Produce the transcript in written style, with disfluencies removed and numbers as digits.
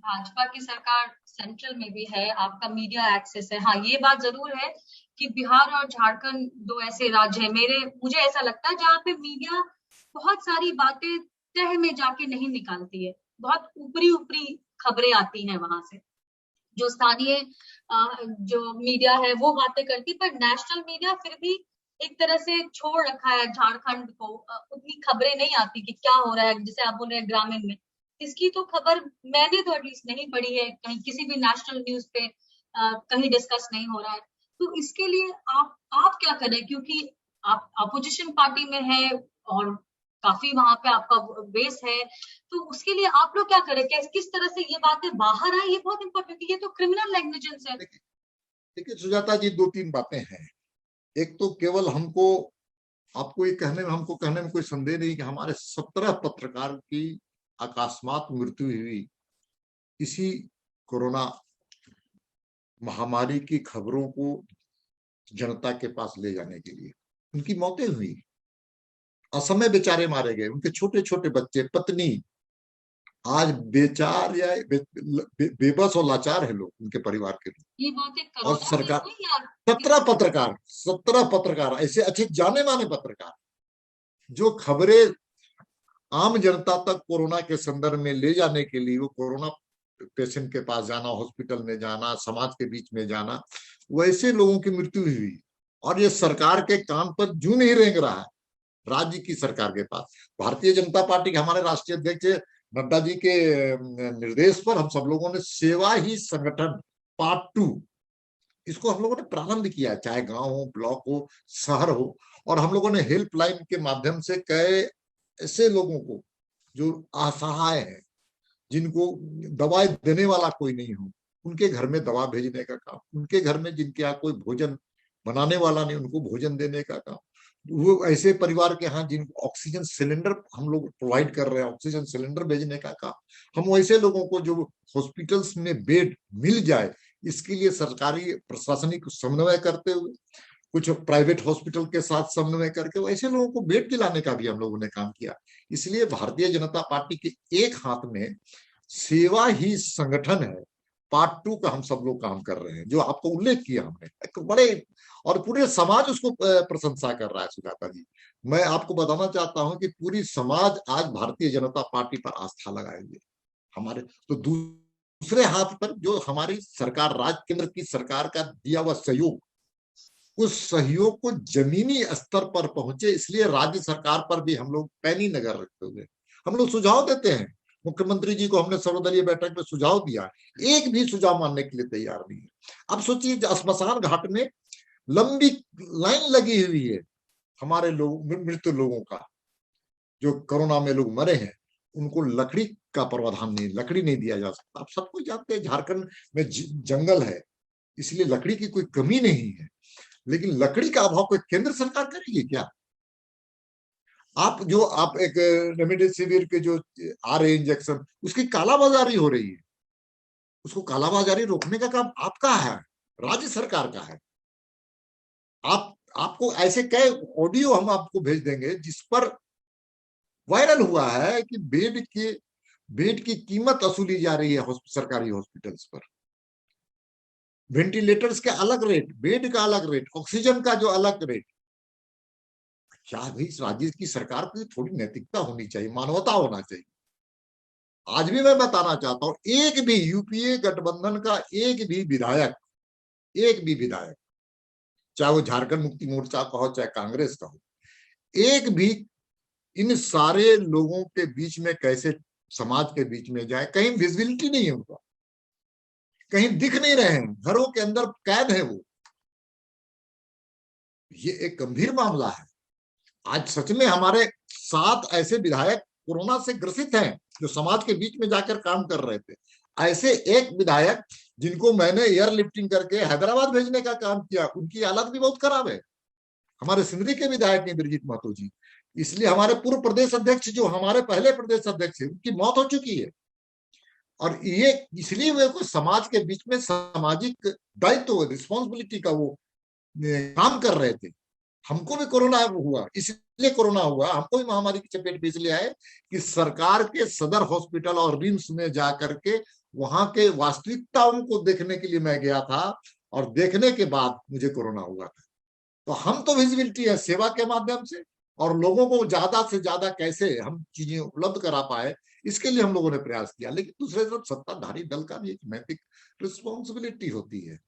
भाजपा की सरकार सेंट्रल में भी है, आपका मीडिया एक्सेस है। हाँ, ये बात जरूर है कि बिहार और झारखंड दो ऐसे राज्य हैं, मुझे ऐसा लगता है जहाँ पे मीडिया बहुत सारी बातें तह में जाके नहीं निकालती है, बहुत ऊपरी ऊपरी खबरें आती हैं वहां से। जो स्थानीय जो मीडिया है वो बातें करती, पर नेशनल मीडिया फिर भी एक तरह से छोड़ रखा है झारखंड को। उतनी खबरें नहीं आती कि क्या हो रहा है, जैसे आप बोल रहे हैं ग्रामीण में, इसकी तो खबर मैंने तो एटलीस्ट नहीं पढ़ी है कहीं, किसी भी नेशनल न्यूज पे कहीं डिस्कस नहीं हो रहा है। तो इसके लिए आप क्या करें, क्योंकि आप अपोजिशन पार्टी में है और काफी वहां पे आपका बेस है, तो उसके लिए आप लोग क्या करें, किस तरह से ये बातें बाहर आए, ये बहुत इंपॉर्टेंट है, ये तो क्रिमिनल नेग्लिजेंस है। देखिए सुजाता जी, दो तीन बातें हैं। एक तो केवल आपको ये कहने में कोई संदेह नहीं कि हमारे 17 पत्रकार की अकस्मात मृत्यु हुई इसी कोरोना महामारी की खबरों को जनता के पास ले जाने के लिए। उनकी मौतें हुई, असमय बेचारे मारे गए, उनके छोटे छोटे बच्चे, पत्नी आज बेचार या बेबस और लाचार है लोग, उनके परिवार के लोग। ये बातें और सरकार 17 पत्रकार ऐसे अच्छे जाने माने पत्रकार जो खबरें आम जनता तक कोरोना के संदर्भ में ले जाने के लिए, वो कोरोना पेशेंट के पास जाना, हॉस्पिटल में जाना, समाज के बीच में जाना, वैसे लोगों की मृत्यु हुई। और ये सरकार के कान पर जू नहीं रेंग रहा है, राज्य की सरकार के पास। भारतीय जनता पार्टी के हमारे राष्ट्रीय अध्यक्ष नड्डा जी के निर्देश पर हम सब लोगों ने सेवा ही संगठन पार्ट 2 इसको हम लोगों ने प्रारंभ किया, चाहे गांव हो, ब्लॉक हो, शहर हो। और हम लोगों ने हेल्पलाइन के माध्यम से कई ऐसे लोगों को जो असहाय हैं, जिनको दवाई देने वाला कोई नहीं हो, उनके घर में दवा भेजने का काम, उनके घर में जिनके यहाँ कोई भोजन बनाने वाला नहीं, उनको भोजन देने का काम, वो ऐसे परिवार के यहाँ जिनको ऑक्सीजन सिलेंडर हम लोग प्रोवाइड कर रहे हैं, ऑक्सीजन सिलेंडर भेजने का काम। हम वैसे लोगों को जो हॉस्पिटल्स में बेड मिल जाए, इसके लिए सरकारी प्रशासनिक समन्वय करते हुए, कुछ प्राइवेट हॉस्पिटल के साथ समन्वय करके वैसे लोगों को बेड दिलाने का भी हम लोगों ने काम किया। इसलिए भारतीय जनता पार्टी के एक हाथ में सेवा ही संगठन है, पार्ट 2 का हम सब लोग काम कर रहे हैं, जो आपको उल्लेख किया हमने, एक बड़े, और पूरे समाज उसको प्रशंसा कर रहा है। सुजाता जी, मैं आपको बताना चाहता हूं कि पूरी समाज आज भारतीय जनता पार्टी पर आस्था लगाएंगे। हमारे तो दूसरे हाथ पर जो हमारी सरकार, राज्य केंद्र की सरकार का दिया हुआ सहयोग, उस सहयोग को जमीनी स्तर पर पहुंचे, इसलिए राज्य सरकार पर भी हम लोग पैनी नजर रखते हुए हम लोग सुझाव देते हैं। मुख्यमंत्री जी को हमने सर्वदलीय बैठक में सुझाव दिया, एक भी सुझाव मानने के लिए तैयार नहीं है। अब सोचिए, स्मशान घाट में लंबी लाइन लगी हुई है हमारे लोग, मृत लोगों का, जो कोरोना में लोग मरे हैं, उनको लकड़ी का प्रावधान नहीं, लकड़ी नहीं दिया जा सकता। आप सबको जानते हैं झारखंड में जंगल है, इसलिए लकड़ी की कोई कमी नहीं है, लेकिन लकड़ी का अभाव कोई केंद्र सरकार करेगी क्या? आप एक रेमडेसिविर के जो आ रहे इंजेक्शन, उसकी कालाबाजारी हो रही है, उसको कालाबाजारी रोकने का काम आपका है, राज्य सरकार का है। आपको ऐसे कई ऑडियो हम आपको भेज देंगे जिस पर वायरल हुआ है कि बेड की कीमत वसूली जा रही है सरकारी हॉस्पिटल्स पर। वेंटिलेटर्स के अलग रेट, बेड का अलग रेट, ऑक्सीजन का जो अलग रेट। क्या भाई, राज्य की सरकार को थोड़ी नैतिकता होनी चाहिए, मानवता होना चाहिए। आज भी मैं बताना चाहता हूं, एक भी यूपीए गठबंधन का एक भी विधायक, चाहे वो झारखंड मुक्ति मोर्चा का हो, चाहे कांग्रेस का हो, एक भी इन सारे लोगों के बीच में कैसे समाज के बीच में जाए, कहीं विजिबिलिटी नहीं है उनका, कहीं दिख नहीं रहे हैं, घरों के अंदर कैद है वो। ये एक गंभीर मामला है। आज सच में हमारे 7 ऐसे विधायक कोरोना से ग्रसित हैं जो समाज के बीच में जाकर काम कर रहे थे। ऐसे एक विधायक जिनको मैंने एयरलिफ्टिंग करके हैदराबाद भेजने का काम किया, उनकी हालत भी बहुत खराब है। हमारे सिंदरी के विधायक ने ब्रिजिट महतो जी, इसलिए हमारे पूर्व प्रदेश अध्यक्ष, जो हमारे पहले प्रदेश अध्यक्ष है, उनकी मौत हो चुकी है। और ये इसलिए वे को समाज के बीच में सामाजिक दायित्व, रिस्पॉन्सिबिलिटी का वो काम कर रहे थे। हमको भी कोरोना हुआ, इसलिए कोरोना हुआ, हमको भी महामारी की चपेट में इसलिए आए कि सरकार के सदर हॉस्पिटल और रिम्स में जाकर के वहां के वास्तविकताओं को देखने के लिए मैं गया था, और देखने के बाद मुझे कोरोना हुआ था। तो हम तो विजिबिलिटी है सेवा के माध्यम से, और लोगों को ज्यादा से ज्यादा कैसे हम चीजें उपलब्ध करा पाए, इसके लिए हम लोगों ने प्रयास किया। लेकिन दूसरे तरफ सत्ताधारी दल का भी एक नैतिक रिस्पॉन्सिबिलिटी होती है